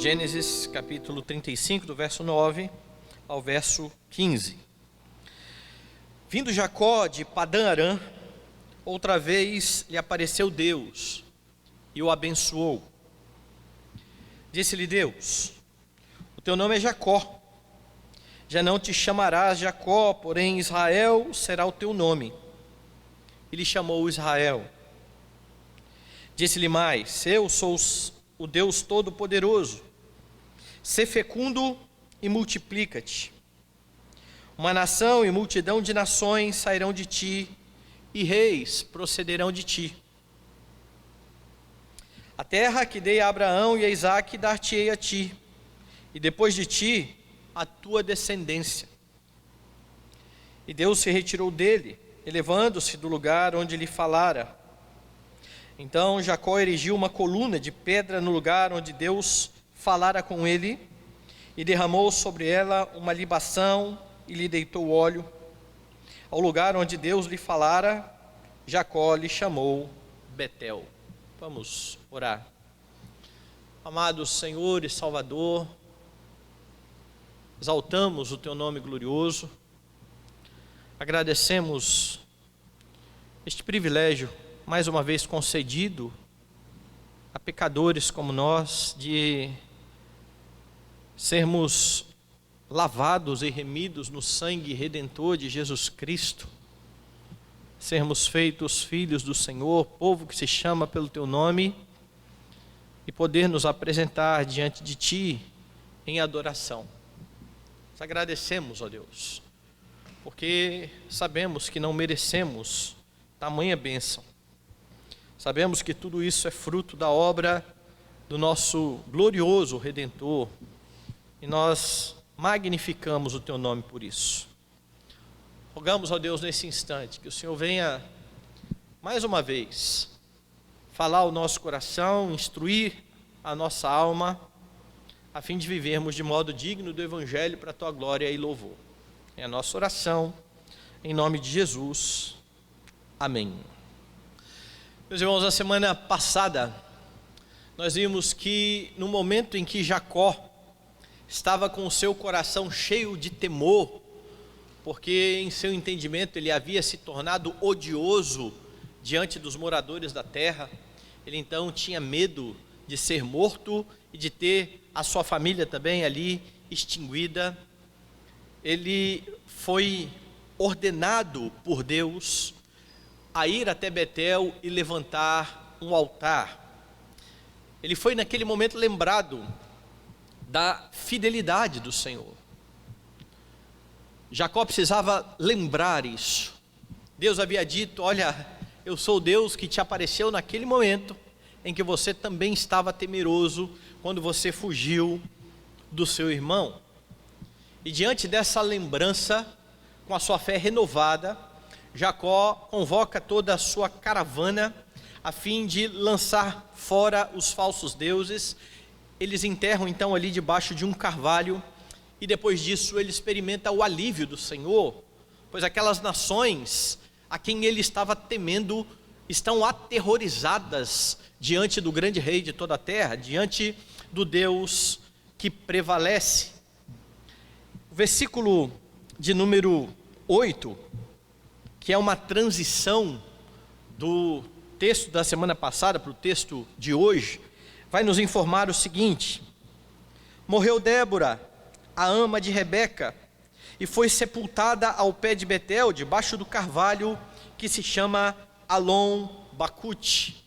Gênesis capítulo 35, do verso 9 ao verso 15. Vindo Jacó de Padã Arã, outra vez lhe apareceu Deus e o abençoou. Disse-lhe Deus: o teu nome é Jacó, já não te chamarás Jacó, porém Israel será o teu nome. E lhe chamou Israel. Disse-lhe mais: eu sou o Deus Todo-Poderoso, sê fecundo e multiplica-te. Uma nação e multidão de nações sairão de ti, e reis procederão de ti. A terra que dei a Abraão e a Isaque dar-te-ei a ti, e depois de ti a tua descendência. E Deus se retirou dele, elevando-se do lugar onde lhe falara. Então Jacó erigiu uma coluna de pedra no lugar onde Deus falara com ele, e derramou sobre ela uma libação, e lhe deitou óleo. Ao lugar onde Deus lhe falara, Jacó lhe chamou Betel. Vamos orar. Amado Senhor e Salvador, exaltamos o teu nome glorioso, agradecemos este privilégio mais uma vez concedido a pecadores como nós, de sermos lavados e remidos no sangue redentor de Jesus Cristo, sermos feitos filhos do Senhor, povo que se chama pelo teu nome, e poder nos apresentar diante de ti em adoração. Nós agradecemos, ó Deus, porque sabemos que não merecemos tamanha bênção. Sabemos que tudo isso é fruto da obra do nosso glorioso Redentor, e nós magnificamos o teu nome por isso. Rogamos, ó Deus, nesse instante, que o Senhor venha mais uma vez falar ao nosso coração, instruir a nossa alma, a fim de vivermos de modo digno do Evangelho para a tua glória e louvor. É a nossa oração, em nome de Jesus. Amém. Meus irmãos, na semana passada, nós vimos que no momento em que Jacó estava com o seu coração cheio de temor, porque em seu entendimento ele havia se tornado odioso diante dos moradores da terra, ele então tinha medo de ser morto e de ter a sua família também ali extinguida. Ele foi ordenado por Deus a ir até Betel e levantar um altar. Ele foi naquele momento lembrado da fidelidade do Senhor. Jacó precisava lembrar isso. Deus havia dito: olha, eu sou o Deus que te apareceu naquele momento em que você também estava temeroso, quando você fugiu do seu irmão. E diante dessa lembrança, com a sua fé renovada, Jacó convoca toda a sua caravana a fim de lançar fora os falsos deuses. Eles enterram então ali debaixo de um carvalho, e depois disso ele experimenta o alívio do Senhor, pois aquelas nações a quem ele estava temendo estão aterrorizadas diante do grande rei de toda a terra, diante do Deus que prevalece. O versículo de número 8, que é uma transição do texto da semana passada para o texto de hoje, vai nos informar o seguinte: morreu Débora, a ama de Rebeca, e foi sepultada ao pé de Betel, debaixo do carvalho que se chama Alon Bacute.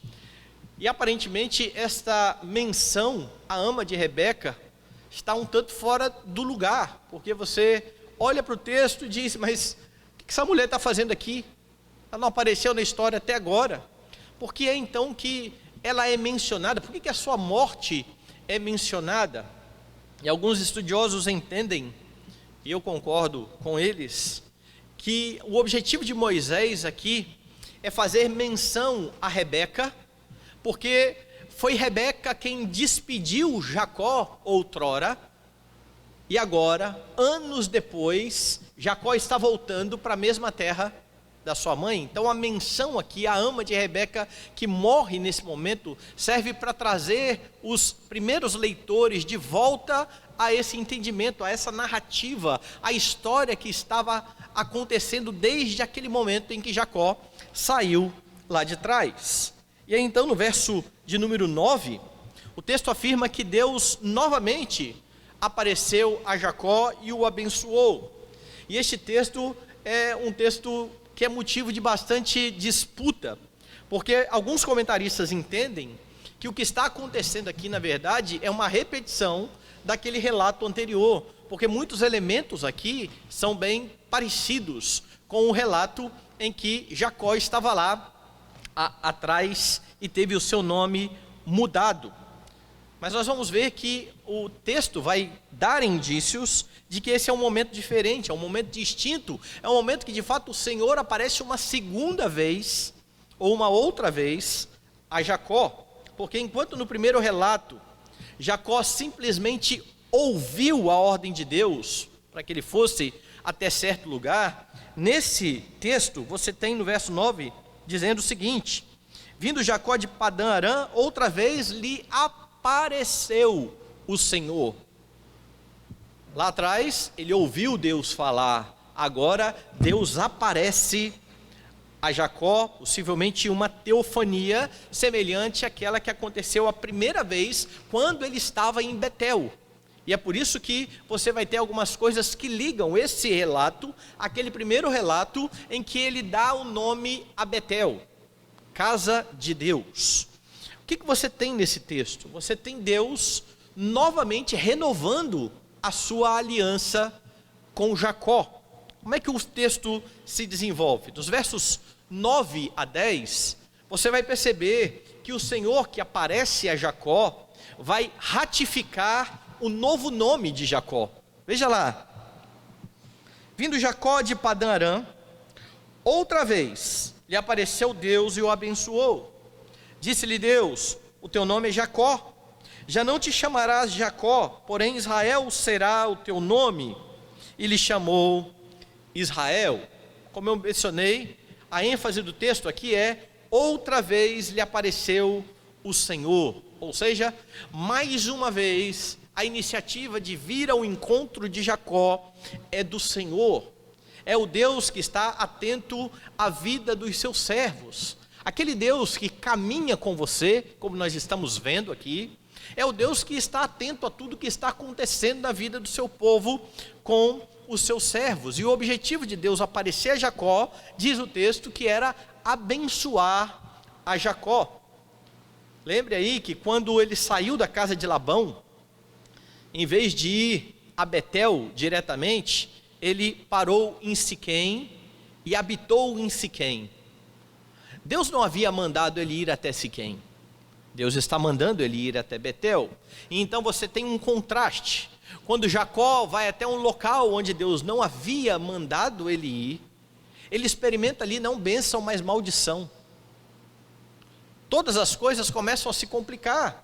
E aparentemente esta menção à ama de Rebeca está um tanto fora do lugar, porque você olha para o texto e diz: mas o que essa mulher está fazendo aqui? Ela não apareceu na história até agora. Por que é então que ela é mencionada? Por que a sua morte é mencionada? E alguns estudiosos entendem, e eu concordo com eles, que o objetivo de Moisés aqui é fazer menção a Rebeca, porque foi Rebeca quem despediu Jacó outrora, e agora, anos depois, Jacó está voltando para a mesma terra da sua mãe. Então a menção aqui, a ama de Rebeca que morre nesse momento, serve para trazer os primeiros leitores de volta a esse entendimento, a essa narrativa, a história que estava acontecendo desde aquele momento em que Jacó saiu lá de trás. E aí então no verso de número 9, o texto afirma que Deus novamente apareceu a Jacó e o abençoou. E este texto é um texto que é motivo de bastante disputa, porque alguns comentaristas entendem que o que está acontecendo aqui, na verdade, é uma repetição daquele relato anterior, porque muitos elementos aqui são bem parecidos com o relato em que Jacó estava lá atrás e teve o seu nome mudado. Mas nós vamos ver que o texto vai dar indícios de que esse é um momento diferente, é um momento distinto, é um momento que de fato o Senhor aparece uma segunda vez, ou uma outra vez, a Jacó. Porque enquanto no primeiro relato, Jacó simplesmente ouviu a ordem de Deus, para que ele fosse até certo lugar, nesse texto você tem no verso 9, dizendo o seguinte: vindo Jacó de Padã Arã, outra vez lhe apareceu o Senhor. Lá atrás ele ouviu Deus falar, agora Deus aparece a Jacó, possivelmente uma teofania semelhante àquela que aconteceu a primeira vez quando ele estava em Betel. E é por isso que você vai ter algumas coisas que ligam esse relato àquele primeiro relato em que ele dá o nome a Betel, casa de Deus. O que você tem nesse texto? Você tem Deus novamente renovando a sua aliança com Jacó. Como é que o texto se desenvolve? Dos versos 9 a 10, você vai perceber que o Senhor que aparece a Jacó vai ratificar o novo nome de Jacó. Veja lá: vindo Jacó de Padã Arã, outra vez lhe apareceu Deus e o abençoou. Disse-lhe Deus: o teu nome é Jacó, já não te chamarás Jacó, porém Israel será o teu nome. E lhe chamou Israel. Como eu mencionei, a ênfase do texto aqui é: outra vez lhe apareceu o Senhor. Ou seja, mais uma vez, a iniciativa de vir ao encontro de Jacó é do Senhor. É o Deus que está atento à vida dos seus servos. Aquele Deus que caminha com você, como nós estamos vendo aqui, é o Deus que está atento a tudo que está acontecendo na vida do seu povo com os seus servos. E o objetivo de Deus aparecer a Jacó, diz o texto, que era abençoar a Jacó. Lembre aí que quando ele saiu da casa de Labão, em vez de ir a Betel diretamente, ele parou em Siquém e habitou em Siquém. Deus não havia mandado ele ir até Siquém. Deus está mandando ele ir até Betel. E então você tem um contraste. Quando Jacó vai até um local onde Deus não havia mandado ele ir, ele experimenta ali não bênção, mas maldição. Todas as coisas começam a se complicar.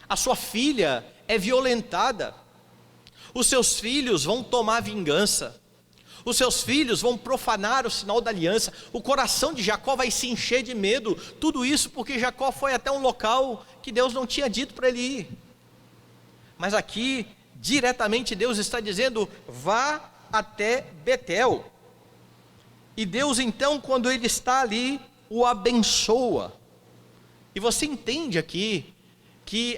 A sua filha é violentada. Os seus filhos vão tomar vingança. Os seus filhos vão profanar o sinal da aliança. O coração de Jacó vai se encher de medo. Tudo isso porque Jacó foi até um local que Deus não tinha dito para ele ir. Mas aqui, diretamente, Deus está dizendo: vá até Betel. E Deus então, quando ele está ali, o abençoa. E você entende aqui que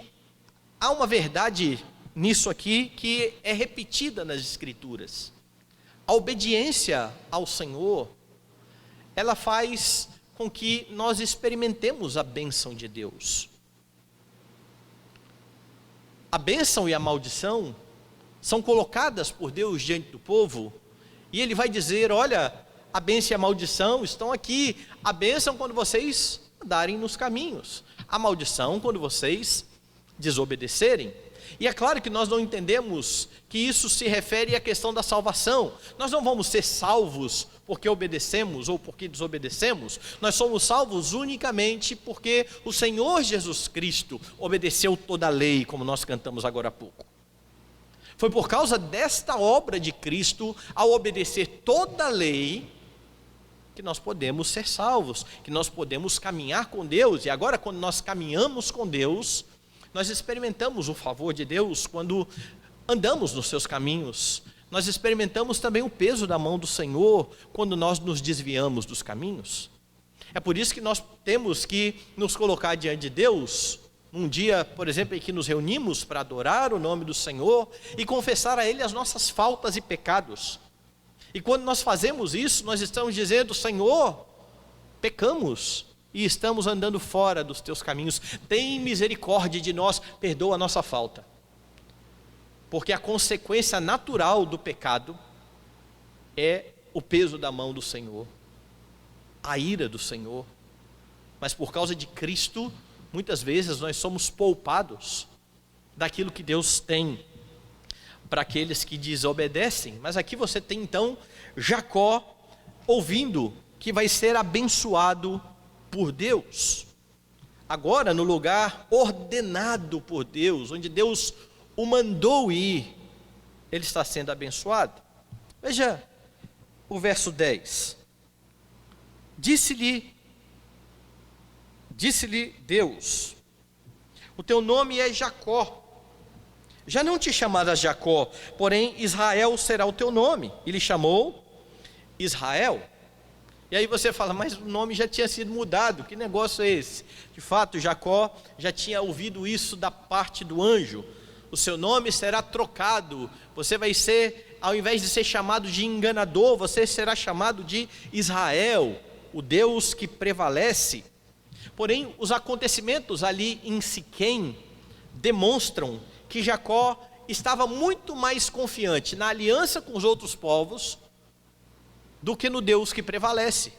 há uma verdade nisso aqui que é repetida nas Escrituras. A obediência ao Senhor, ela faz com que nós experimentemos a bênção de Deus. A bênção e a maldição são colocadas por Deus diante do povo, e Ele vai dizer: olha, a bênção e a maldição estão aqui. A bênção quando vocês andarem nos caminhos, a maldição quando vocês desobedecerem. E é claro que nós não entendemos que isso se refere à questão da salvação. Nós não vamos ser salvos porque obedecemos ou porque desobedecemos. Nós somos salvos unicamente porque o Senhor Jesus Cristo obedeceu toda a lei, como nós cantamos agora há pouco. Foi por causa desta obra de Cristo, ao obedecer toda a lei, que nós podemos ser salvos, que nós podemos caminhar com Deus. E agora, quando nós caminhamos com Deus, nós experimentamos o favor de Deus quando andamos nos seus caminhos. Nós experimentamos também o peso da mão do Senhor quando nós nos desviamos dos caminhos. É por isso que nós temos que nos colocar diante de Deus, um dia, por exemplo, em que nos reunimos para adorar o nome do Senhor e confessar a Ele as nossas faltas e pecados. E quando nós fazemos isso, nós estamos dizendo: Senhor, pecamos e estamos andando fora dos teus caminhos, tem misericórdia de nós, perdoa a nossa falta. Porque a consequência natural do pecado é o peso da mão do Senhor, a ira do Senhor. Mas por causa de Cristo, muitas vezes nós somos poupados daquilo que Deus tem para aqueles que desobedecem. Mas aqui você tem então Jacó ouvindo que vai ser abençoado por Deus. Agora, no lugar ordenado por Deus, onde Deus o mandou ir, ele está sendo abençoado. Veja o verso 10. Disse-lhe Deus: o teu nome é Jacó, já não te chamarás Jacó, porém Israel será o teu nome. E lhe chamou Israel. E aí você fala: mas o nome já tinha sido mudado, que negócio é esse? De fato, Jacó já tinha ouvido isso da parte do anjo: o seu nome será trocado, você vai ser, ao invés de ser chamado de enganador, você será chamado de Israel, o Deus que prevalece. Porém, os acontecimentos ali em Siquém demonstram que Jacó estava muito mais confiante na aliança com os outros povos do que no Deus que prevalece,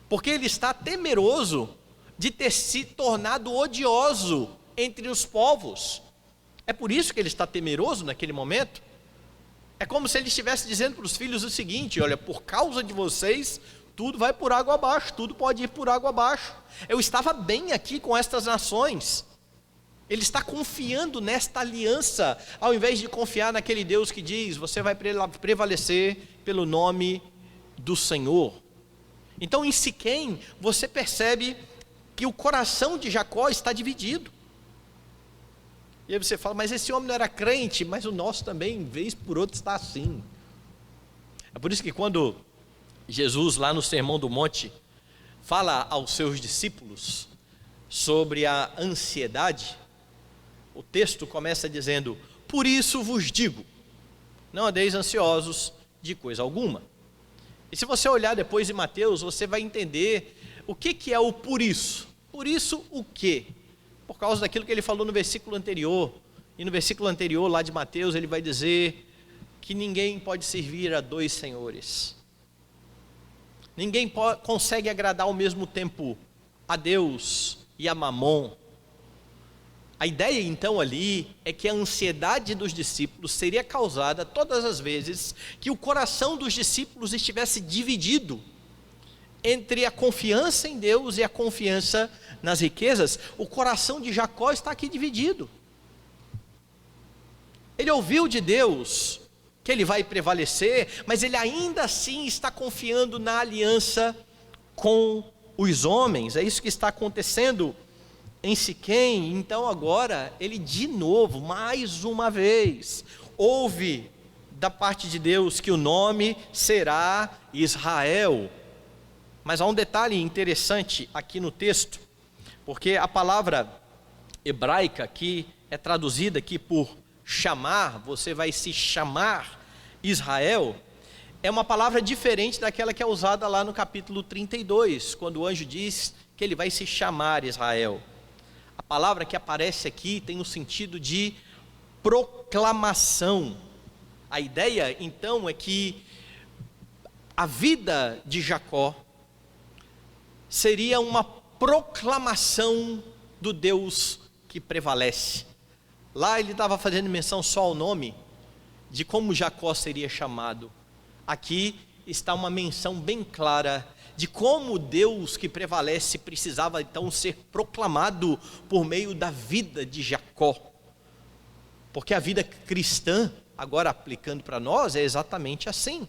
porque ele está temeroso de ter se tornado odioso entre os povos. É por isso que ele está temeroso naquele momento. É como se ele estivesse dizendo para os filhos o seguinte: olha, por causa de vocês, tudo vai por água abaixo, tudo pode ir por água abaixo. Eu estava bem aqui com estas nações. Ele está confiando nesta aliança, ao invés de confiar naquele Deus que diz: você vai prevalecer pelo nome do Senhor. Então, em Siquém, você percebe que o coração de Jacó está dividido. E aí você fala: mas esse homem não era crente? Mas o nosso também, vez por outra, está assim. É por isso que quando Jesus, lá no Sermão do Monte, fala aos seus discípulos sobre a ansiedade, o texto começa dizendo: por isso vos digo, não andeis ansiosos de coisa alguma. E se você olhar depois em Mateus, você vai entender o que é o por isso. Por isso o quê? Por causa daquilo que ele falou no versículo anterior. E no versículo anterior lá de Mateus ele vai dizer que ninguém pode servir a dois senhores. Ninguém consegue agradar ao mesmo tempo a Deus e a Mamon. A ideia então ali é que a ansiedade dos discípulos seria causada todas as vezes que o coração dos discípulos estivesse dividido entre a confiança em Deus e a confiança nas riquezas. O coração de Jacó está aqui dividido. Ele ouviu de Deus que ele vai prevalecer, mas ele ainda assim está confiando na aliança com os homens. É isso que está acontecendo em Siquém. Então agora ele de novo, mais uma vez, ouve da parte de Deus que o nome será Israel. Mas há um detalhe interessante aqui no texto, porque a palavra hebraica que é traduzida aqui por chamar, você vai se chamar Israel, é uma palavra diferente daquela que é usada lá no capítulo 32, quando o anjo diz que ele vai se chamar Israel. A palavra que aparece aqui tem o sentido de proclamação. A ideia então é que a vida de Jacó seria uma proclamação do Deus que prevalece. Lá ele estava fazendo menção só ao nome, de como Jacó seria chamado. Aqui está uma menção bem clara de como Deus que prevalece precisava então ser proclamado por meio da vida de Jacó. Porque a vida cristã, agora aplicando para nós, é exatamente assim.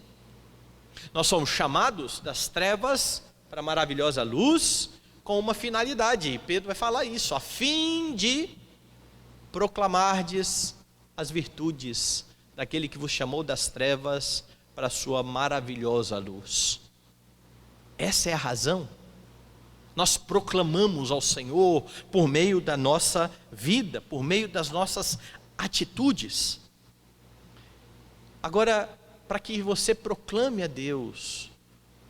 Nós somos chamados das trevas para a maravilhosa luz, com uma finalidade, e Pedro vai falar isso, a fim de proclamardes as virtudes daquele que vos chamou das trevas para a sua maravilhosa luz. Essa é a razão. Nós proclamamos ao Senhor por meio da nossa vida, por meio das nossas atitudes. Agora, para que você proclame a Deus,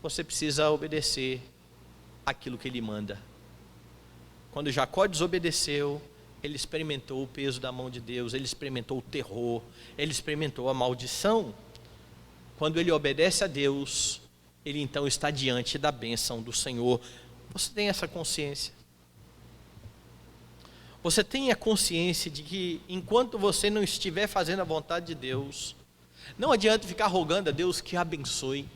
você precisa obedecer aquilo que Ele manda. Quando Jacó desobedeceu, ele experimentou o peso da mão de Deus, ele experimentou o terror, ele experimentou a maldição. Quando ele obedece a Deus, ele então está diante da bênção do Senhor. Você tem essa consciência? Você tem a consciência de que enquanto você não estiver fazendo a vontade de Deus, não adianta ficar rogando a Deus que abençoe.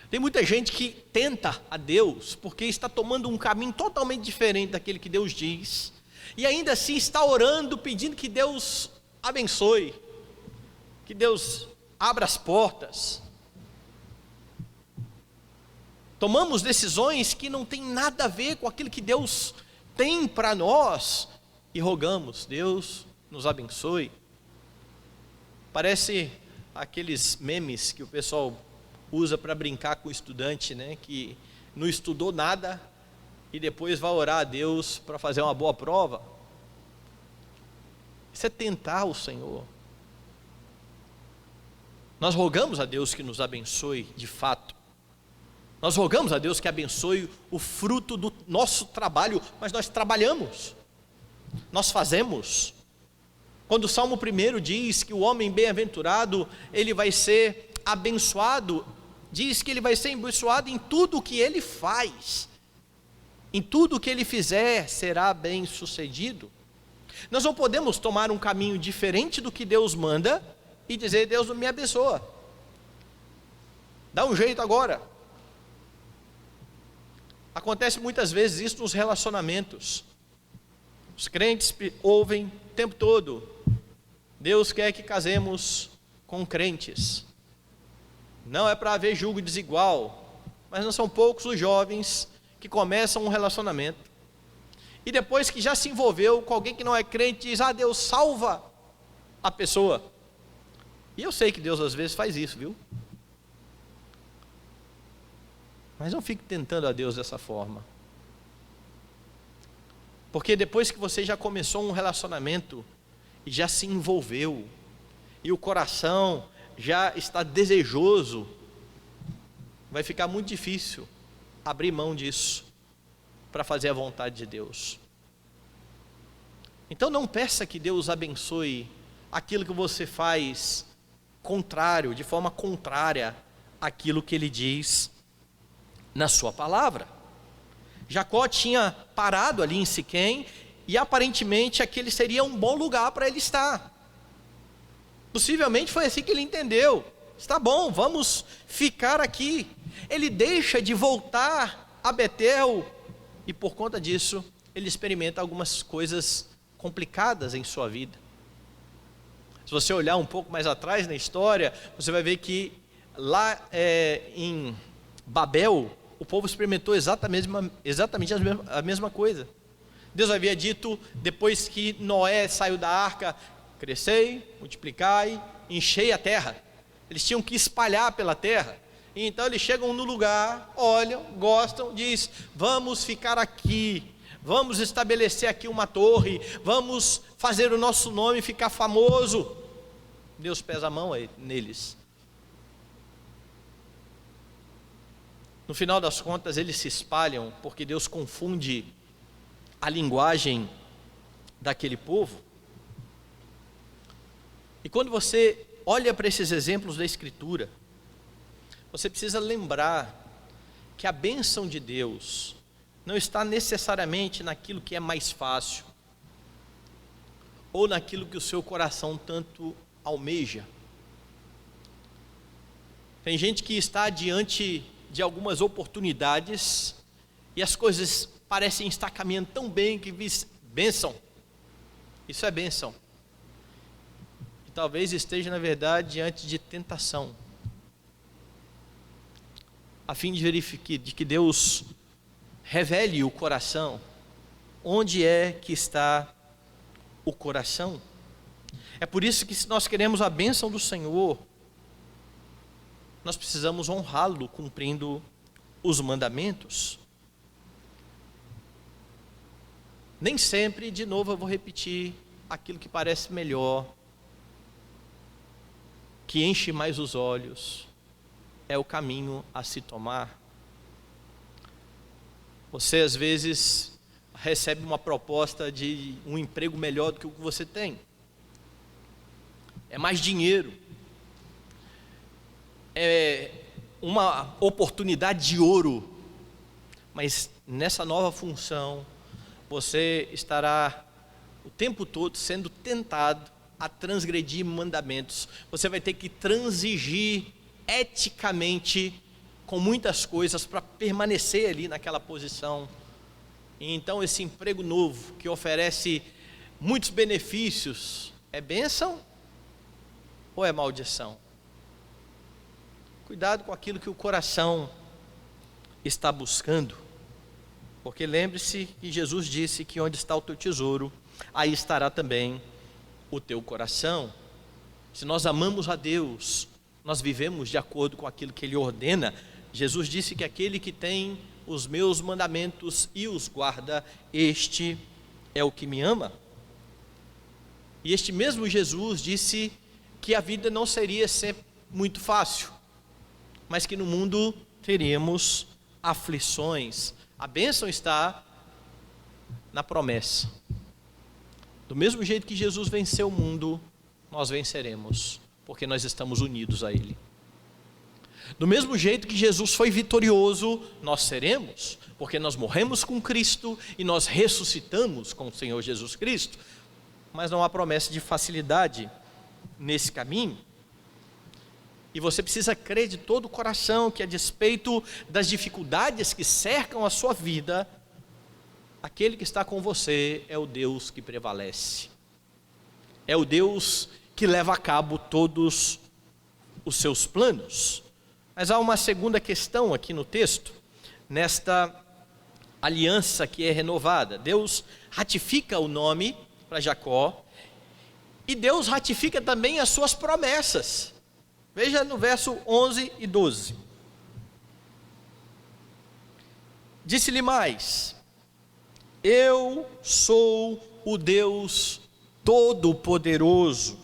Tem muita gente que tenta a Deus porque está tomando um caminho totalmente diferente daquele que Deus diz, e ainda assim está orando, pedindo que Deus abençoe, que Deus abra as portas. Tomamos decisões que não tem nada a ver com aquilo que Deus tem para nós, e rogamos, Deus nos abençoe. Parece aqueles memes que o pessoal usa para brincar com o estudante, né, que não estudou nada e depois vai orar a Deus para fazer uma boa prova. Isso é tentar o Senhor. Nós rogamos a Deus que nos abençoe de fato. Nós rogamos a Deus que abençoe o fruto do nosso trabalho, mas nós trabalhamos, nós fazemos. Quando o Salmo 1 diz que o homem bem-aventurado, ele vai ser abençoado, diz que ele vai ser abençoado em tudo o que ele faz, em tudo o que ele fizer será bem sucedido. Nós não podemos tomar um caminho diferente do que Deus manda e dizer, Deus não me abençoa, dá um jeito agora. Acontece muitas vezes isso nos relacionamentos. Os crentes ouvem o tempo todo, Deus quer que casemos com crentes. Não é para haver julgo desigual, mas não são poucos os jovens que começam um relacionamento e depois que já se envolveu com alguém que não é crente, diz, Deus salva a pessoa. E eu sei que Deus às vezes faz isso, viu? Mas não fique tentando a Deus dessa forma. Porque depois que você já começou um relacionamento e já se envolveu, e o coração já está desejoso, vai ficar muito difícil abrir mão disso para fazer a vontade de Deus. Então não peça que Deus abençoe aquilo que você faz contrário, de forma contrária àquilo que Ele diz na sua palavra. Jacó tinha parado ali em Siquém, e aparentemente aquele seria um bom lugar para ele estar. Possivelmente foi assim que ele entendeu, está bom, vamos ficar aqui. Ele deixa de voltar a Betel, e por conta disso, ele experimenta algumas coisas complicadas em sua vida. Se você olhar um pouco mais atrás na história, você vai ver que lá em Babel, o povo experimentou exatamente a mesma coisa. Deus havia dito, depois que Noé saiu da arca, crescei, multiplicai, enchei a terra. Eles tinham que espalhar pela terra. E então eles chegam no lugar, olham, gostam, diz, vamos ficar aqui, vamos estabelecer aqui uma torre, vamos fazer o nosso nome ficar famoso. Deus pesa a mão neles. No final das contas, eles se espalham porque Deus confunde a linguagem daquele povo. E quando você olha para esses exemplos da Escritura, você precisa lembrar que a bênção de Deus não está necessariamente naquilo que é mais fácil, ou naquilo que o seu coração tanto almeja. Tem gente que está diante de algumas oportunidades e as coisas parecem estar caminhando tão bem que bênção, isso é bênção, e talvez esteja na verdade diante de tentação, a fim de verificar, de que Deus revele o coração. Onde é que está o coração? É por isso que, se nós queremos a bênção do Senhor, nós precisamos honrá-lo cumprindo os mandamentos. Nem sempre, de novo eu vou repetir, aquilo que parece melhor, que enche mais os olhos, é o caminho a se tomar. Você às vezes recebe uma proposta de um emprego melhor do que o que você tem. É mais dinheiro. É uma oportunidade de ouro. Mas nessa nova função, você estará o tempo todo sendo tentado a transgredir mandamentos. Você vai ter que transigir eticamente com muitas coisas para permanecer ali naquela posição. E então esse emprego novo, que oferece muitos benefícios, é bênção ou é maldição? Cuidado com aquilo que o coração está buscando, porque lembre-se que Jesus disse que onde está o teu tesouro, aí estará também o teu coração. Se nós amamos a Deus, nós vivemos de acordo com aquilo que Ele ordena. Jesus disse que aquele que tem os meus mandamentos e os guarda, este é o que me ama. E este mesmo Jesus disse que a vida não seria sempre muito fácil, mas que no mundo teríamos aflições. A bênção está na promessa. Do mesmo jeito que Jesus venceu o mundo, nós venceremos, porque nós estamos unidos a Ele. Do mesmo jeito que Jesus foi vitorioso, nós seremos, porque nós morremos com Cristo e nós ressuscitamos com o Senhor Jesus Cristo. Mas não há promessa de facilidade nesse caminho. E você precisa crer de todo o coração que, a despeito das dificuldades que cercam a sua vida, aquele que está com você é o Deus que prevalece. É o Deus que leva a cabo todos os seus planos. Mas há uma segunda questão aqui no texto, nesta aliança que é renovada. Deus ratifica o nome para Jacó, e Deus ratifica também as suas promessas. Veja no verso 11 e 12. Disse-lhe mais: eu sou o Deus Todo-Poderoso,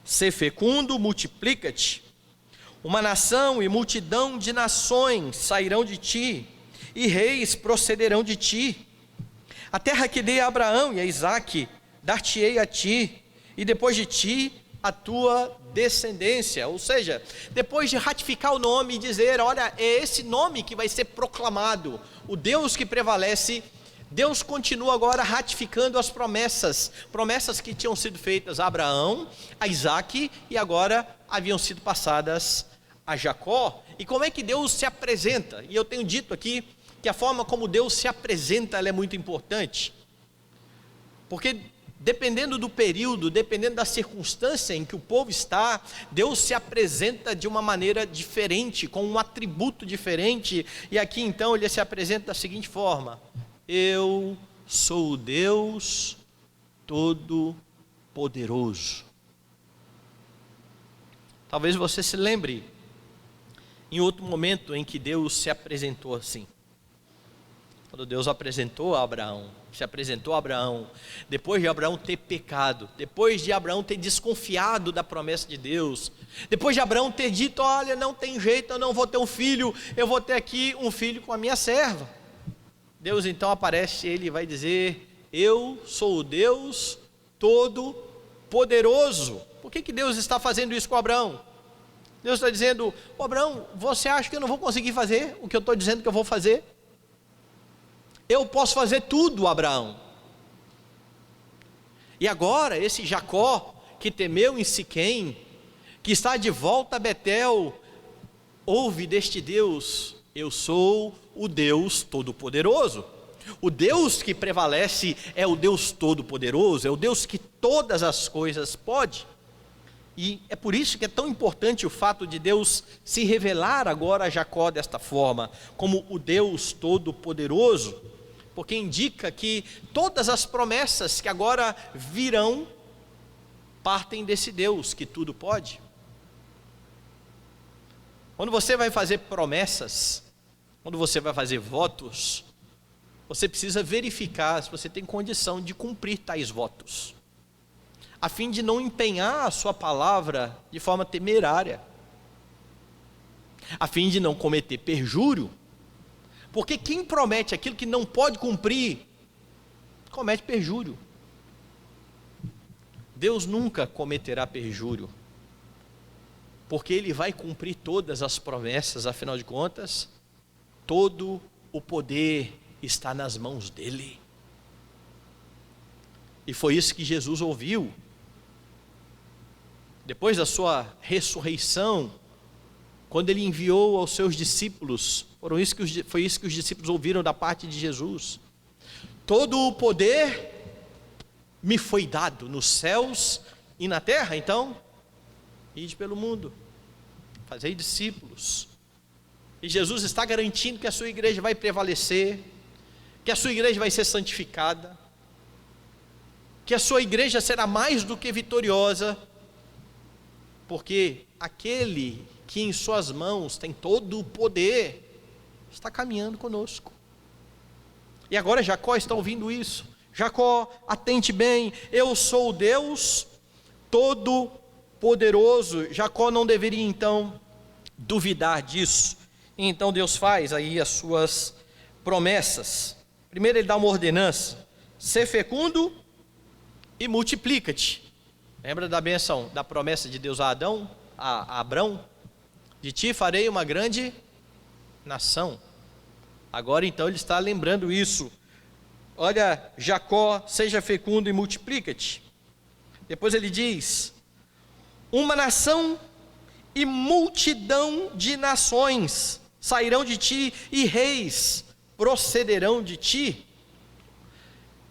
sê fecundo, multiplica-te. Uma nação e multidão de nações sairão de ti, e reis procederão de ti. A terra que dei a Abraão e a Isaque, dar-te-ei a ti, e depois de ti a tua descendência. Ou seja, depois de ratificar o nome e dizer, olha, é esse nome que vai ser proclamado, o Deus que prevalece, Deus continua agora ratificando as promessas que tinham sido feitas a Abraão, a Isaque, e agora haviam sido passadas a Jacó. E como é que Deus se apresenta? E eu tenho dito aqui que a forma como Deus se apresenta, ela é muito importante, porque dependendo do período, dependendo da circunstância em que o povo está, Deus se apresenta de uma maneira diferente, com um atributo diferente. E aqui então Ele se apresenta da seguinte forma: eu sou o Deus Todo-Poderoso. Talvez você se lembre em outro momento em que Deus se apresentou assim. Quando Deus apresentou a Abraão, se apresentou a Abraão, depois de Abraão ter pecado, depois de Abraão ter desconfiado da promessa de Deus, depois de Abraão ter dito, olha, não tem jeito, eu não vou ter um filho, eu vou ter aqui um filho com a minha serva. Deus então aparece e Ele vai dizer, eu sou o Deus Todo-Poderoso. Por que Deus está fazendo isso com Abraão? Deus está dizendo, Abraão, você acha que eu não vou conseguir fazer o que eu estou dizendo que eu vou fazer? Eu posso fazer tudo, Abraão. E agora esse Jacó, que temeu em Siquém, que está de volta a Betel, ouve deste Deus, eu sou o Deus Todo-Poderoso. O Deus que prevalece é o Deus Todo-Poderoso, é o Deus que todas as coisas pode. E é por isso que é tão importante o fato de Deus se revelar agora a Jacó desta forma, como o Deus Todo-Poderoso, porque indica que todas as promessas que agora virão partem desse Deus que tudo pode. Quando você vai fazer promessas, quando você vai fazer votos, você precisa verificar se você tem condição de cumprir tais votos, a fim de não empenhar a sua palavra de forma temerária, a fim de não cometer perjúrio, porque quem promete aquilo que não pode cumprir, comete perjúrio. Deus nunca cometerá perjúrio, porque Ele vai cumprir todas as promessas, afinal de contas, todo o poder está nas mãos dEle. E foi isso que Jesus ouviu, depois da sua ressurreição, quando Ele enviou aos seus discípulos, foi isso que os discípulos ouviram da parte de Jesus: todo o poder me foi dado nos céus e na terra, então, ide pelo mundo, fazei discípulos. E Jesus está garantindo que a sua igreja vai prevalecer, que a sua igreja vai ser santificada, que a sua igreja será mais do que vitoriosa, porque aquele que em suas mãos tem todo o poder, está caminhando conosco. E agora Jacó está ouvindo isso. Jacó, atente bem, eu sou o Deus Todo-Poderoso. Jacó não deveria então duvidar disso. E então Deus faz aí as suas promessas. Primeiro Ele dá uma ordenança: ser fecundo e multiplica-te. Lembra da bênção, da promessa de Deus a Adão, a Abrão? De ti farei uma grande nação. Agora então Ele está lembrando isso. Olha, Jacó, seja fecundo e multiplica-te. Depois Ele diz: uma nação e multidão de nações sairão de ti, e reis procederão de ti.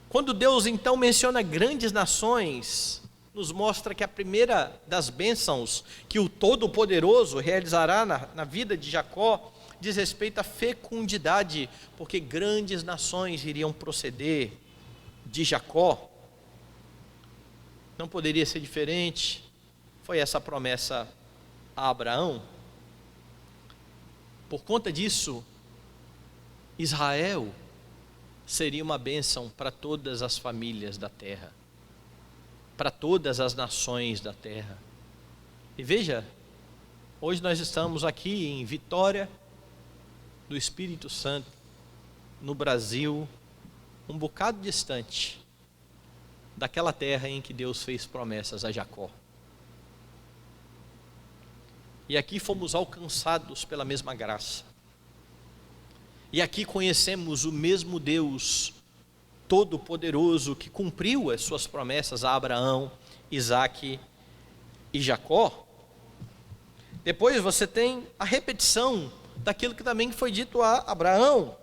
Quando Deus então menciona grandes nações, nos mostra que a primeira das bênçãos que o Todo-Poderoso realizará na vida de Jacó diz respeito à fecundidade, porque grandes nações iriam proceder de Jacó. Não poderia ser diferente. Foi essa promessa a Abraão. Por conta disso, Israel seria uma bênção para todas as famílias da terra, para todas as nações da terra. E veja, hoje nós estamos aqui em Vitória do Espírito Santo, no Brasil, um bocado distante daquela terra em que Deus fez promessas a Jacó. E aqui fomos alcançados pela mesma graça. E aqui conhecemos o mesmo Deus Todo-Poderoso que cumpriu as suas promessas a Abraão, Isaque e Jacó. Depois você tem a repetição daquilo que também foi dito a Abraão.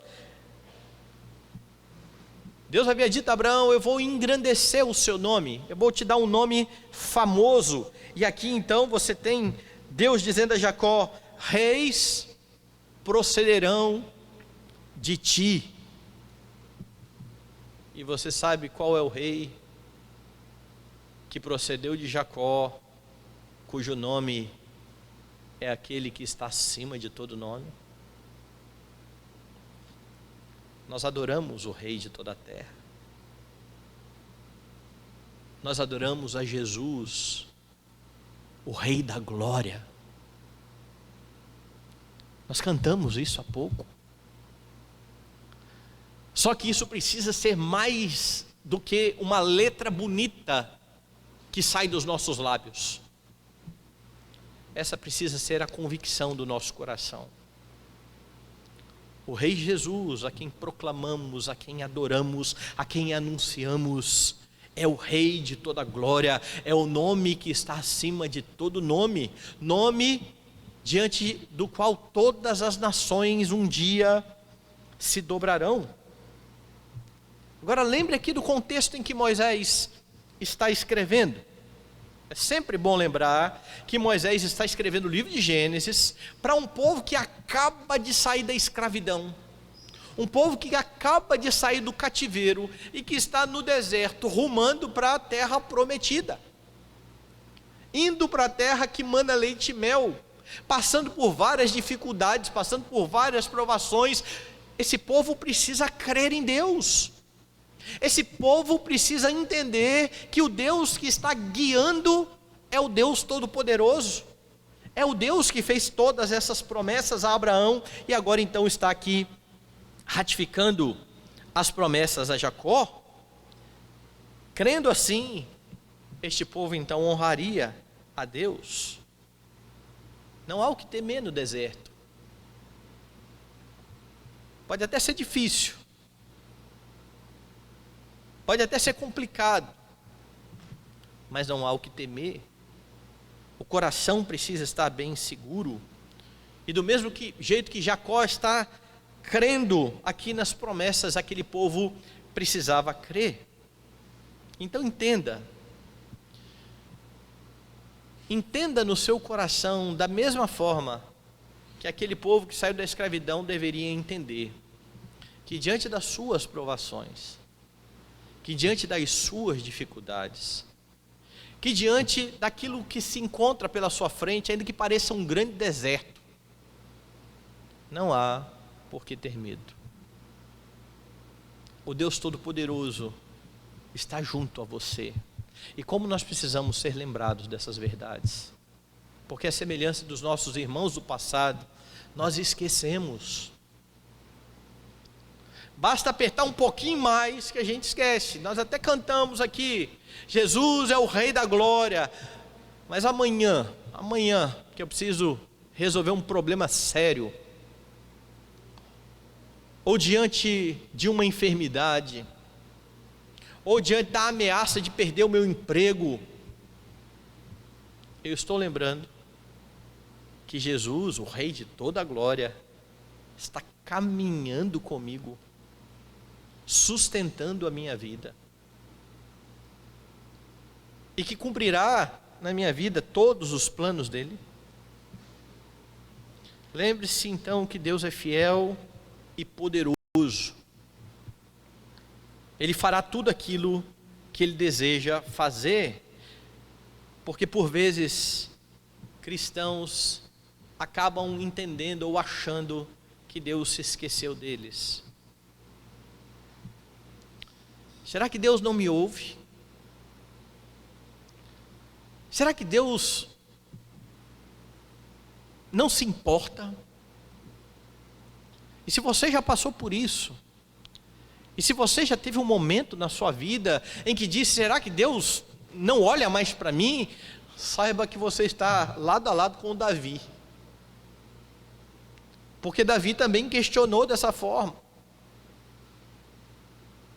Deus havia dito a Abraão: eu vou engrandecer o seu nome, eu vou te dar um nome famoso. E aqui então você tem Deus dizendo a Jacó: reis procederão de ti. E você sabe qual é o rei que procedeu de Jacó, cujo nome é aquele que está acima de todo nome? Nós adoramos o Rei de toda a terra. Nós adoramos a Jesus, o Rei da glória. Nós cantamos isso há pouco. Só que isso precisa ser mais do que uma letra bonita que sai dos nossos lábios. Essa precisa ser a convicção do nosso coração. O Rei Jesus, a quem proclamamos, a quem adoramos, a quem anunciamos, é o Rei de toda glória, é o nome que está acima de todo nome, nome diante do qual todas as nações um dia se dobrarão. Agora lembre aqui do contexto em que Moisés está escrevendo. É sempre bom lembrar que Moisés está escrevendo o livro de Gênesis para um povo que acaba de sair da escravidão, um povo que acaba de sair do cativeiro e que está no deserto, rumando para a terra prometida, indo para a terra que mana leite e mel, passando por várias dificuldades, passando por várias provações. Esse povo precisa crer em Deus. Esse povo precisa entender que o Deus que está guiando é o Deus Todo-Poderoso, é o Deus que fez todas essas promessas a Abraão e agora então está aqui ratificando as promessas a Jacó. Crendo assim, este povo então honraria a Deus. Não há o que temer no deserto. Pode até ser difícil, pode até ser complicado, mas não há o que temer. O coração precisa estar bem seguro. E do mesmo jeito que Jacó está crendo aqui nas promessas, aquele povo precisava crer. Então entenda no seu coração da mesma forma que aquele povo que saiu da escravidão deveria entender que diante das suas provações, que diante das suas dificuldades, que diante daquilo que se encontra pela sua frente, ainda que pareça um grande deserto, não há por que ter medo. O Deus Todo-Poderoso está junto a você. E como nós precisamos ser lembrados dessas verdades, porque a semelhança dos nossos irmãos do passado, nós esquecemos. Basta apertar um pouquinho mais que a gente esquece. Nós até cantamos aqui, Jesus é o Rei da Glória, mas amanhã, que eu preciso resolver um problema sério, ou diante de uma enfermidade, ou diante da ameaça de perder o meu emprego, eu estou lembrando que Jesus, o Rei de toda a glória, está caminhando comigo, sustentando a minha vida, e que cumprirá na minha vida todos os planos dele. Lembre-se então que Deus é fiel e poderoso. Ele fará tudo aquilo que Ele deseja fazer, porque por vezes cristãos acabam entendendo ou achando que Deus se esqueceu deles. Será que Deus não me ouve? Será que Deus não se importa? E se você já passou por isso, e se você já teve um momento na sua vida em que disse, será que Deus não olha mais para mim? Saiba que você está lado a lado com o Davi. Porque Davi também questionou dessa forma.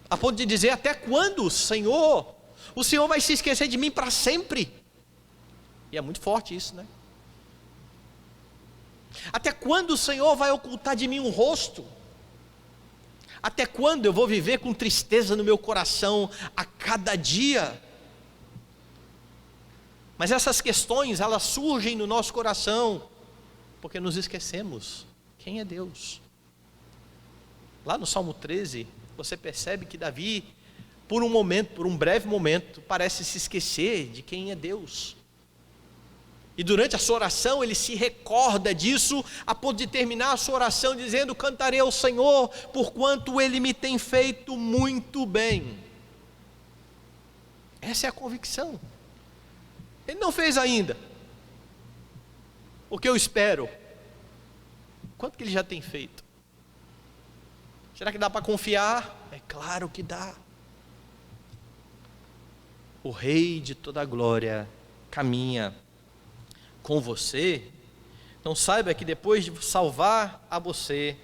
A ponto de dizer, até quando, Senhor? O Senhor vai se esquecer de mim para sempre? E é muito forte isso, né? Até quando o Senhor vai ocultar de mim um rosto? Até quando eu vou viver com tristeza no meu coração a cada dia? Mas essas questões, elas surgem no nosso coração, porque nos esquecemos quem é Deus. Lá no Salmo 13, você percebe que Davi, por um breve momento, parece se esquecer de quem é Deus. E durante a sua oração, ele se recorda disso, a ponto de terminar a sua oração dizendo, cantarei ao Senhor, porquanto Ele me tem feito muito bem. Essa é a convicção. Ele não fez ainda o que eu espero. Quanto que Ele já tem feito? Será que dá para confiar? É claro que dá. O Rei de toda a glória caminha com você. Então saiba que depois de salvar a você,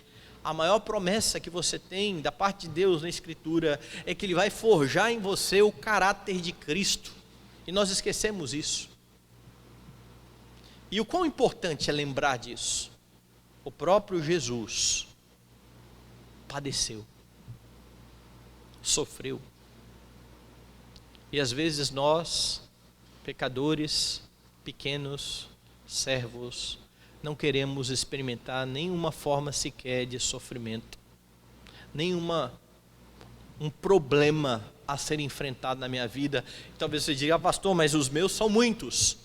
a maior promessa que você tem da parte de Deus na Escritura é que Ele vai forjar em você o caráter de Cristo. E nós esquecemos isso. E o quão importante é lembrar disso? O próprio Jesus padeceu, sofreu. E às vezes nós pecadores, pequenos, servos, não queremos experimentar nenhuma forma sequer de sofrimento, um problema a ser enfrentado na minha vida. Talvez você diga, pastor, mas os meus são muitos.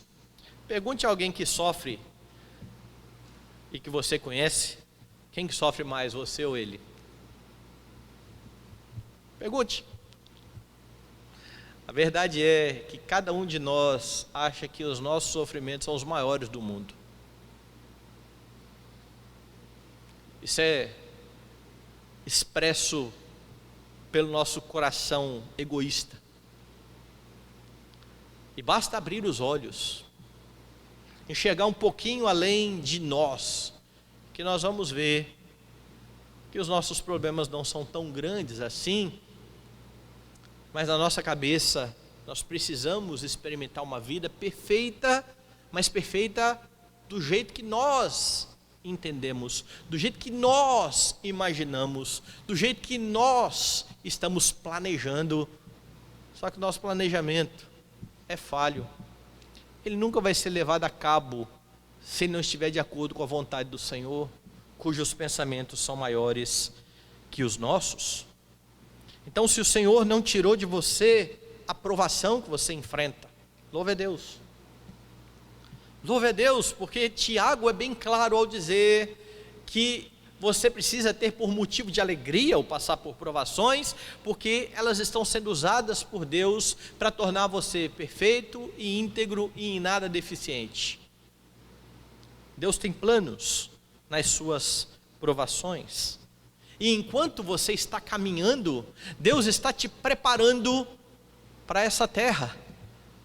Pergunte a alguém que sofre e que você conhece, quem que sofre mais, você ou ele? Pergunte. A verdade é que cada um de nós acha que os nossos sofrimentos são os maiores do mundo. Isso é expresso pelo nosso coração egoísta. E basta abrir os olhos, enxergar um pouquinho além de nós, que nós vamos ver que os nossos problemas não são tão grandes assim, mas na nossa cabeça nós precisamos experimentar uma vida perfeita, mas perfeita do jeito que nós entendemos, do jeito que nós imaginamos, do jeito que nós estamos planejando. Só que o nosso planejamento é falho. Ele nunca vai ser levado a cabo se ele não estiver de acordo com a vontade do Senhor, cujos pensamentos são maiores que os nossos. Então, se o Senhor não tirou de você a provação que você enfrenta, louve a Deus. Louve a Deus, porque Tiago é bem claro ao dizer que você precisa ter por motivo de alegria ou passar por provações, porque elas estão sendo usadas por Deus para tornar você perfeito e íntegro e em nada deficiente. Deus tem planos nas suas provações. E enquanto você está caminhando, Deus está te preparando para essa terra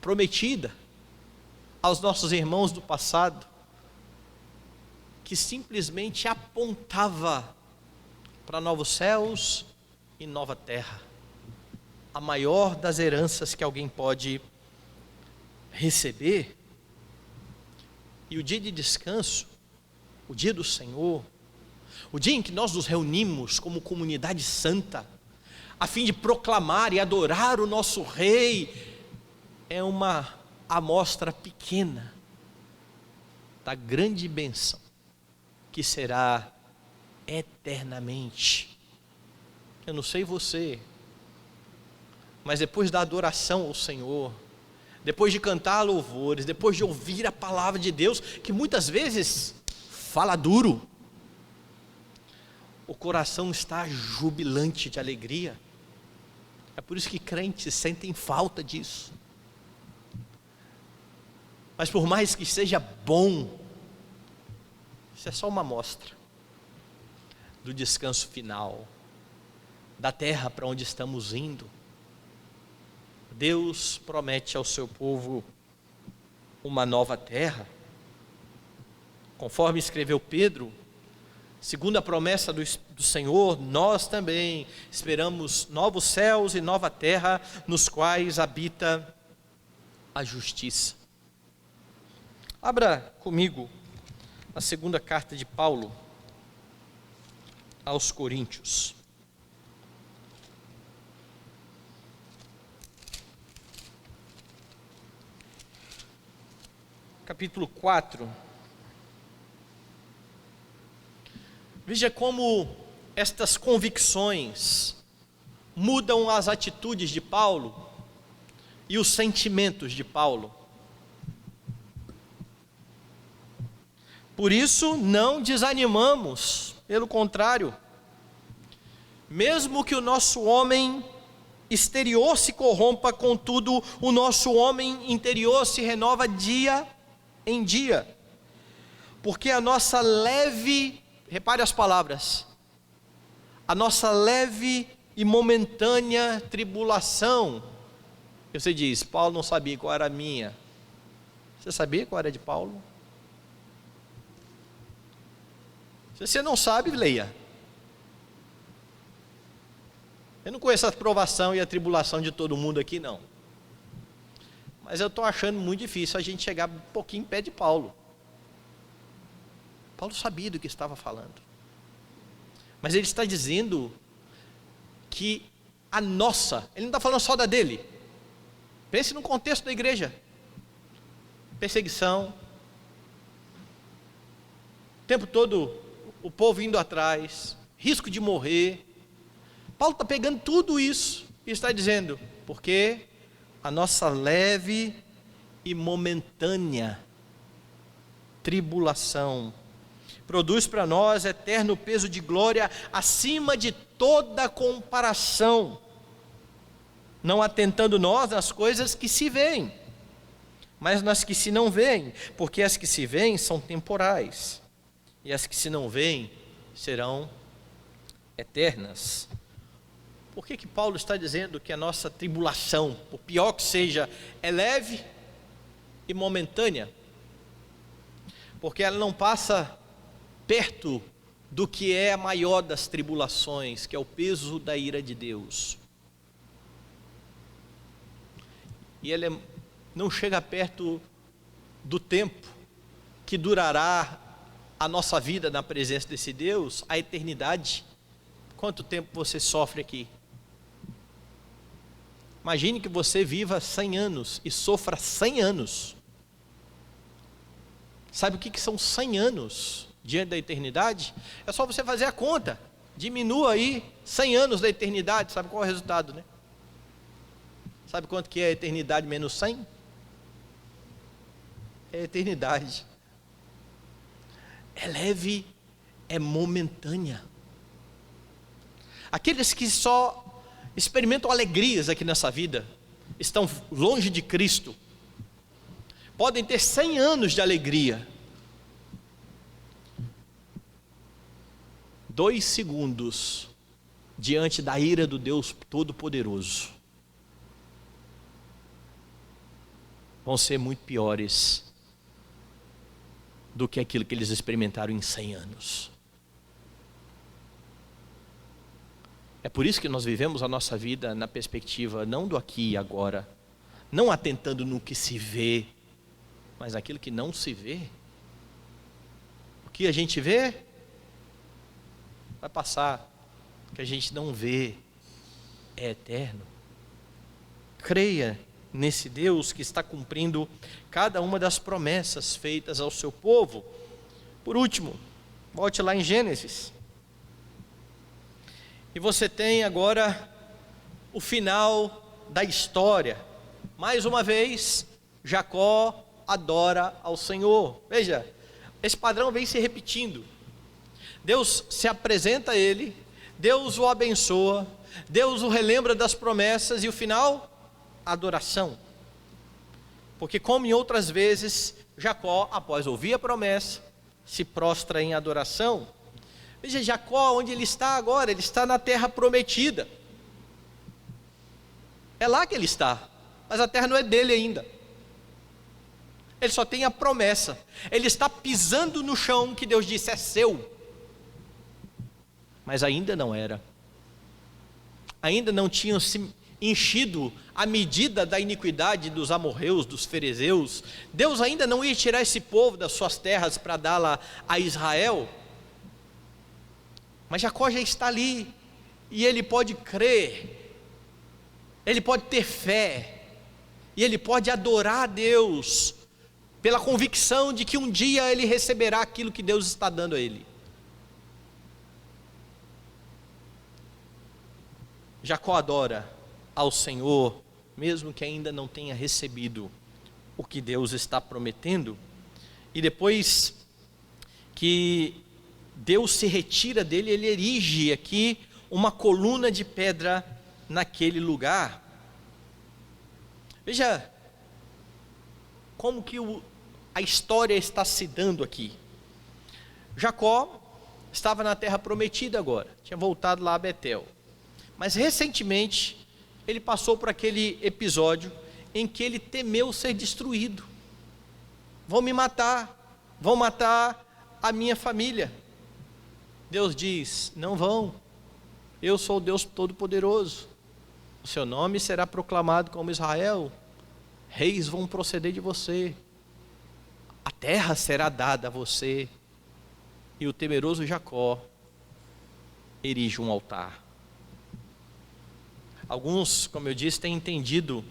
prometida aos nossos irmãos do passado, que simplesmente apontava para novos céus e nova terra, a maior das heranças que alguém pode receber. E o dia de descanso, o dia do Senhor, o dia em que nós nos reunimos como comunidade santa, a fim de proclamar e adorar o nosso Rei, é uma amostra pequena da grande bênção que será eternamente. Eu não sei você, mas depois da adoração ao Senhor, depois de cantar louvores, depois de ouvir a palavra de Deus, que muitas vezes fala duro, o coração está jubilante de alegria. É por isso que crentes sentem falta disso. Mas por mais que seja bom, isso é só uma amostra do descanso final, da terra para onde estamos indo. Deus promete ao seu povo uma nova terra. Conforme escreveu Pedro, segundo a promessa do Senhor, nós também esperamos novos céus e nova terra, nos quais habita a justiça. Abra comigo a segunda carta de Paulo aos Coríntios. Capítulo 4. Veja como estas convicções mudam as atitudes de Paulo e os sentimentos de Paulo. Por isso não desanimamos, pelo contrário, mesmo que o nosso homem exterior se corrompa, contudo o nosso homem interior se renova dia em dia, porque a nossa leve, repare as palavras, a nossa leve e momentânea tribulação. Você diz, Paulo não sabia qual era a minha. Você sabia qual era a de Paulo? Se você não sabe, leia. Eu não conheço a provação e a tribulação de todo mundo aqui, não. Mas eu estou achando muito difícil a gente chegar um pouquinho perto de Paulo. Paulo sabia do que estava falando. Mas ele está dizendo que a nossa, ele não está falando só da dele. Pense no contexto da igreja. perseguição, o tempo todo o povo indo atrás, risco de morrer. Paulo está pegando tudo isso e está dizendo, porque a nossa leve e momentânea tribulação produz para nós eterno peso de glória acima de toda comparação, não atentando nós nas coisas que se veem, mas nas que se não veem, porque as que se veem são temporais, e as que se não veem serão eternas. Por que Paulo está dizendo que a nossa tribulação, por pior que seja, é leve e momentânea? Porque ela não passa perto do que é a maior das tribulações, que é o peso da ira de Deus. E ela não chega perto do tempo que durará a nossa vida na presença desse Deus, a eternidade. Quanto tempo você sofre aqui? Imagine que você viva 100 anos e sofra 100 anos. Sabe o que são 100 anos diante da eternidade? É só você fazer a conta. Diminua aí 100 anos da eternidade. Sabe qual é o resultado, né? Sabe quanto que é a eternidade menos 100? É a eternidade. É leve, é momentânea. Aqueles que só experimentam alegrias aqui nessa vida, estão longe de Cristo, podem ter 100 anos de alegria. 2 segundos diante da ira do Deus Todo-Poderoso vão ser muito piores do que aquilo que eles experimentaram em 100 anos. É por isso que nós vivemos a nossa vida na perspectiva não do aqui e agora, não atentando no que se vê, mas naquilo que não se vê. O que a gente vê vai passar, o que a gente não vê é eterno. Creia nesse Deus que está cumprindo cada uma das promessas feitas ao seu povo. Por último, volte lá em Gênesis. E você tem agora o final da história. Mais uma vez, Jacó adora ao Senhor. Veja, esse padrão vem se repetindo. Deus se apresenta a ele, Deus o abençoa, Deus o relembra das promessas e o final, adoração. Porque como em outras vezes, Jacó, após ouvir a promessa, se prostra em adoração. Veja, Jacó, onde ele está agora? Ele está na terra prometida. É lá que ele está, mas a terra não é dele ainda. Ele só tem a promessa. Ele está pisando no chão que Deus disse é seu. Mas ainda não era. Ainda não tinham se enchido a medida da iniquidade dos amorreus, dos ferezeus. Deus ainda não ia tirar esse povo das suas terras para dá-la a Israel. Mas Jacó já está ali, e ele pode crer, ele pode ter fé, e ele pode adorar a Deus, pela convicção de que um dia ele receberá aquilo que Deus está dando a ele. Jacó adora ao Senhor, mesmo que ainda não tenha recebido o que Deus está prometendo, e depois que Deus se retira dele, ele erige aqui uma coluna de pedra naquele lugar. Veja como que a história está se dando aqui. Jacó estava na terra prometida agora, tinha voltado lá a Betel, mas recentemente ele passou por aquele episódio em que ele temeu ser destruído. Vão me matar, vão matar a minha família. Deus diz, não vão, eu sou o Deus Todo-Poderoso, o seu nome será proclamado como Israel, reis vão proceder de você, a terra será dada a você. E o temeroso Jacó erige um altar. Alguns, como eu disse, têm entendido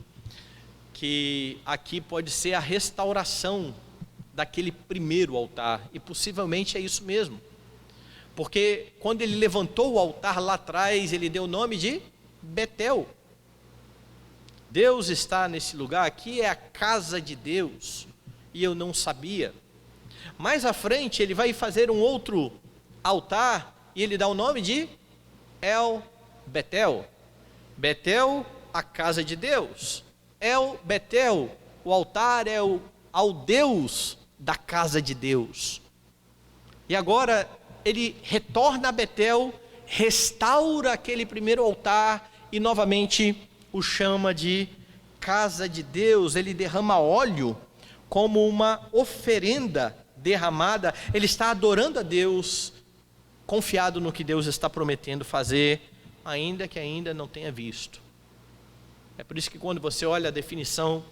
que aqui pode ser a restauração daquele primeiro altar, e possivelmente é isso mesmo, porque quando ele levantou o altar lá atrás, ele deu o nome de Betel. Deus está nesse lugar, aqui é a casa de Deus, e eu não sabia. Mais à frente ele vai fazer um outro altar, e ele dá o nome de El Betel. Betel, a casa de Deus. El Betel, o altar é ao Deus da casa de Deus. E agora ele retorna a Betel, restaura aquele primeiro altar e novamente o chama de casa de Deus. Ele derrama óleo como uma oferenda derramada. Ele está adorando a Deus, confiado no que Deus está prometendo fazer, ainda que ainda não tenha visto. É por isso que quando você olha a definição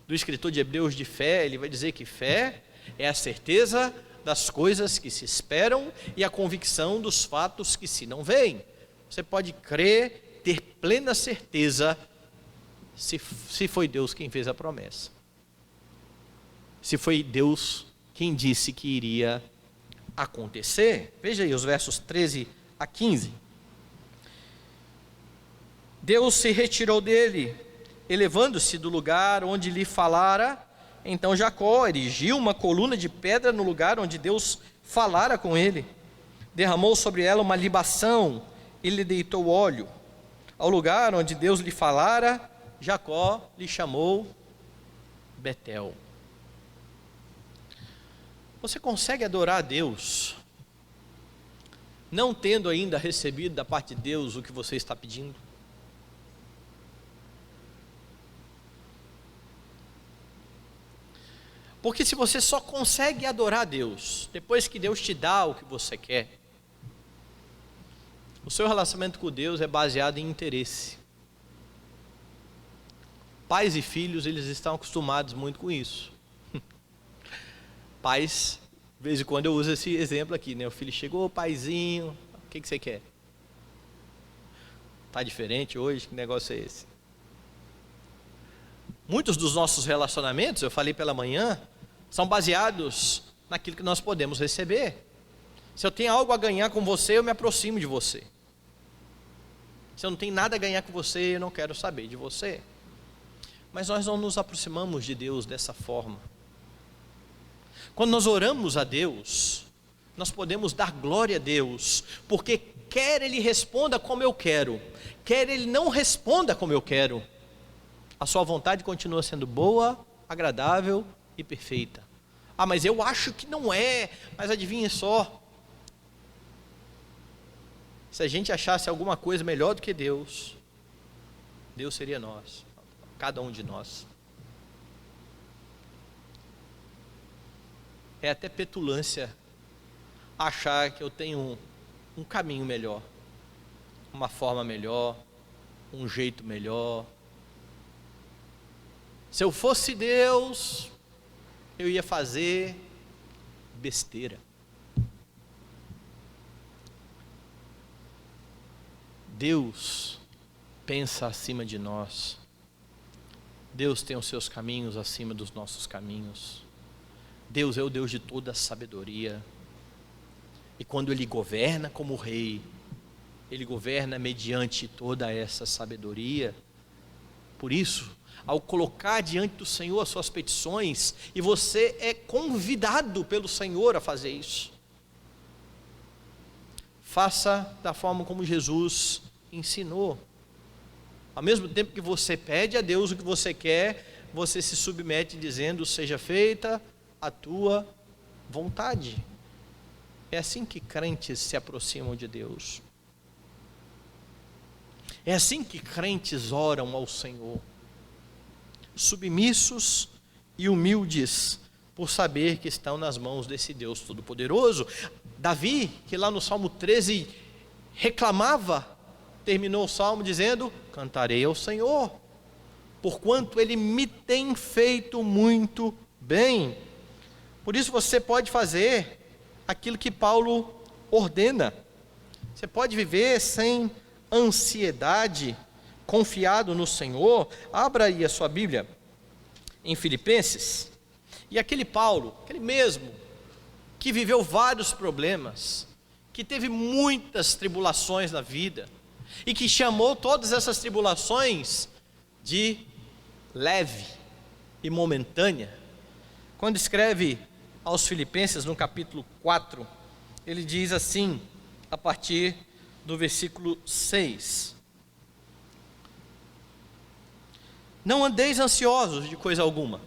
do escritor de Hebreus de fé, ele vai dizer que fé é a certeza das coisas que se esperam e a convicção dos fatos que se não veem. Você pode crer, ter plena certeza, se foi Deus quem fez a promessa, se foi Deus quem disse que iria acontecer. Veja aí os versos 13 a 15. Deus se retirou dele, elevando-se do lugar onde lhe falara. Então Jacó erigiu uma coluna de pedra no lugar onde Deus falara com ele. Derramou sobre ela uma libação e lhe deitou óleo. Ao lugar onde Deus lhe falara, Jacó lhe chamou Betel. Você consegue adorar a Deus, não tendo ainda recebido da parte de Deus o que você está pedindo? Porque se você só consegue adorar a Deus depois que Deus te dá o que você quer, o seu relacionamento com Deus é baseado em interesse. Pais e filhos, eles estão acostumados muito com isso. Pais, de vez em quando eu uso esse exemplo aqui, né? O filho chegou, paizinho, o que você quer? Está diferente hoje? Que negócio é esse? Muitos dos nossos relacionamentos, eu falei pela manhã, são baseados naquilo que nós podemos receber. Se eu tenho algo a ganhar com você, eu me aproximo de você. Se eu não tenho nada a ganhar com você, eu não quero saber de você. Mas nós não nos aproximamos de Deus dessa forma. Quando nós oramos a Deus, nós podemos dar glória a Deus, porque quer Ele responda como eu quero, quer Ele não responda como eu quero, a sua vontade continua sendo boa, agradável e perfeita. Ah, mas eu acho que não é, mas adivinha só, se a gente achasse alguma coisa melhor do que Deus, Deus seria nós, cada um de nós. É até petulância achar que eu tenho um caminho melhor, uma forma melhor, um jeito melhor. Se eu fosse Deus, eu ia fazer besteira. Deus pensa acima de nós. Deus tem os seus caminhos acima dos nossos caminhos. Deus é o Deus de toda a sabedoria. E quando Ele governa como rei, Ele governa mediante toda essa sabedoria. Por isso, ao colocar diante do Senhor as suas petições, e você é convidado pelo Senhor a fazer isso, faça da forma como Jesus ensinou. Ao mesmo tempo que você pede a Deus o que você quer, você se submete dizendo: seja feita a tua vontade. É assim que crentes se aproximam de Deus. É assim que crentes oram ao Senhor, submissos e humildes, por saber que estão nas mãos desse Deus Todo-Poderoso. Davi, que lá no Salmo 13 reclamava, terminou o Salmo dizendo: cantarei ao Senhor, porquanto Ele me tem feito muito bem. Por isso você pode fazer aquilo que Paulo ordena. Você pode viver sem ansiedade, confiado no Senhor. Abra aí a sua Bíblia em Filipenses, e aquele Paulo, aquele mesmo, que viveu vários problemas, que teve muitas tribulações na vida, e que chamou todas essas tribulações de leve e momentânea, quando escreve aos Filipenses no capítulo 4, ele diz assim, a partir do versículo 6: Não andeis ansiosos de coisa alguma,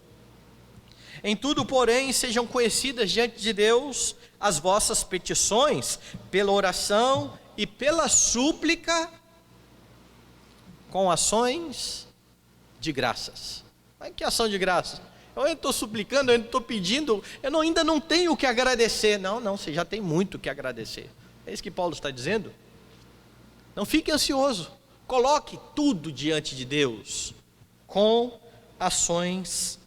em tudo, porém, sejam conhecidas diante de Deus as vossas petições, pela oração e pela súplica, com ações de graças. Mas que ação de graças? Eu ainda estou suplicando, eu ainda estou pedindo, ainda não tenho o que agradecer. Não, você já tem muito o que agradecer. É isso que Paulo está dizendo. Não fique ansioso, coloque tudo diante de Deus, com ações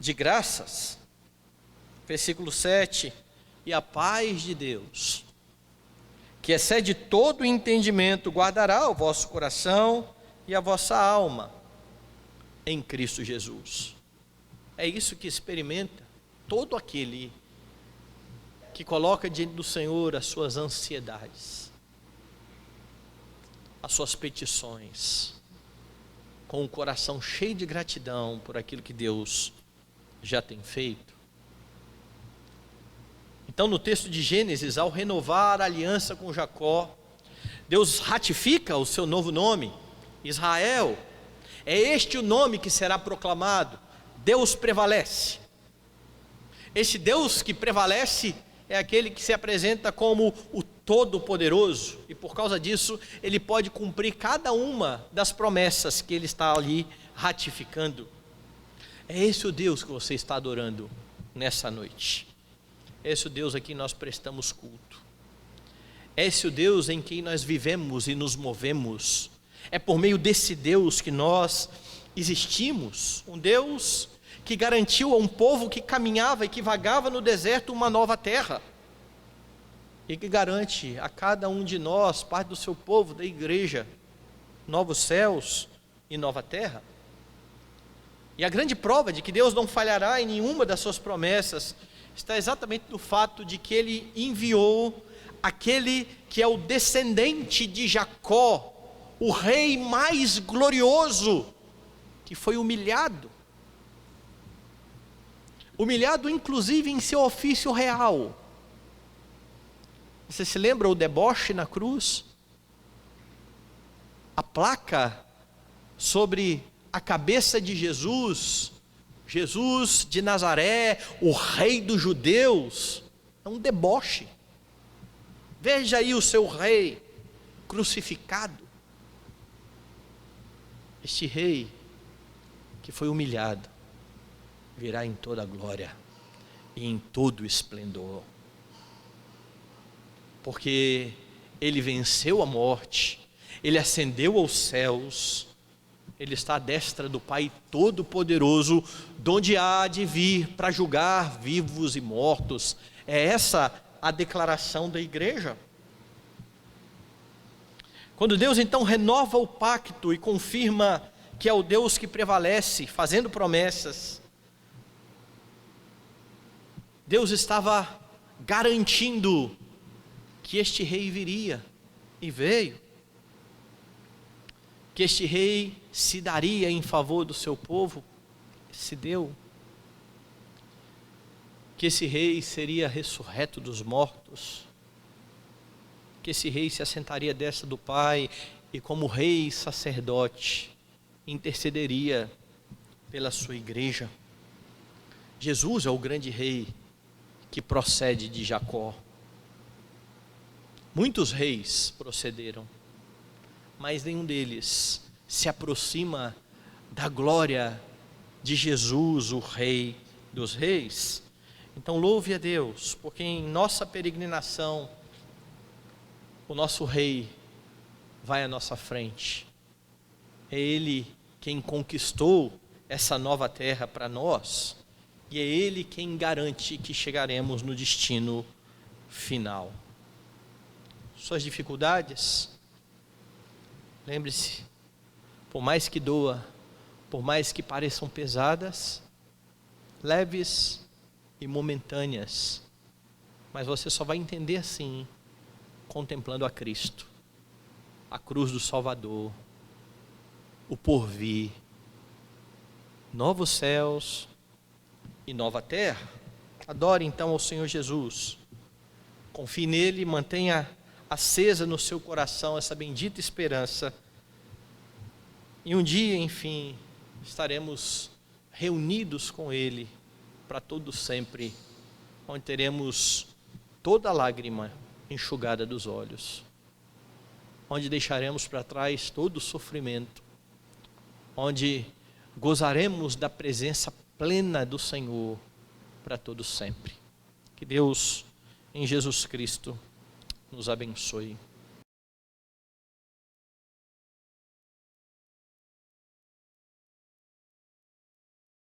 de graças. Versículo 7: E a paz de Deus, que excede todo o entendimento, guardará o vosso coração e a vossa alma em Cristo Jesus. É isso que experimenta todo aquele que coloca diante do Senhor as suas ansiedades, as suas petições, com o coração cheio de gratidão por aquilo que Deus já tem feito. Então, no texto de Gênesis, ao renovar a aliança com Jacó, Deus ratifica o seu novo nome, Israel. É este o nome que será proclamado. Deus prevalece. Este Deus que prevalece é aquele que se apresenta como o Todo-Poderoso, e por causa disso ele pode cumprir cada uma das promessas que ele está ali ratificando. É esse o Deus que você está adorando nessa noite. É esse o Deus a quem nós prestamos culto. É esse o Deus em quem nós vivemos e nos movemos. É por meio desse Deus que nós existimos. Um Deus que garantiu a um povo que caminhava e que vagava no deserto uma nova terra, e que garante a cada um de nós, parte do seu povo, da igreja, novos céus e nova terra. E a grande prova de que Deus não falhará em nenhuma das suas promessas está exatamente no fato de que Ele enviou aquele que é o descendente de Jacó, o rei mais glorioso, que foi humilhado inclusive em seu ofício real. Você se lembra o deboche na cruz? A placa sobre a cabeça de Jesus, Jesus de Nazaré, o rei dos judeus, é um deboche. Veja aí o seu rei crucificado. Este rei que foi humilhado, virá em toda a glória e em todo o esplendor, porque ele venceu a morte, ele ascendeu aos céus, ele está à destra do Pai Todo-Poderoso, donde há de vir para julgar vivos e mortos. É essa a declaração da igreja. Quando Deus então renova o pacto e confirma que é o Deus que prevalece, fazendo promessas, Deus estava garantindo que este rei viria, e veio, que este rei se daria em favor do seu povo, se deu, que esse rei seria ressurreto dos mortos, que esse rei se assentaria à destra do Pai, e como rei sacerdote, intercederia pela sua igreja. Jesus é o grande rei que procede de Jacó. Muitos reis procederam, mas nenhum deles se aproxima da glória de Jesus, o Rei dos Reis. Então louve a Deus, porque em nossa peregrinação, o nosso Rei vai à nossa frente. É Ele quem conquistou essa nova terra para nós, e é Ele quem garante que chegaremos no destino final. Suas dificuldades, lembre-se, por mais que doa, por mais que pareçam pesadas, leves e momentâneas, mas você só vai entender assim, contemplando a Cristo, a cruz do Salvador, o porvir, novos céus e nova terra. Adore então ao Senhor Jesus, confie nele, mantenha acesa no seu coração essa bendita esperança, e um dia, enfim, estaremos reunidos com ele para todo sempre, onde teremos toda lágrima enxugada dos olhos, onde deixaremos para trás todo o sofrimento, onde gozaremos da presença plena do Senhor para todo sempre. Que Deus, em Jesus Cristo, nos abençoe.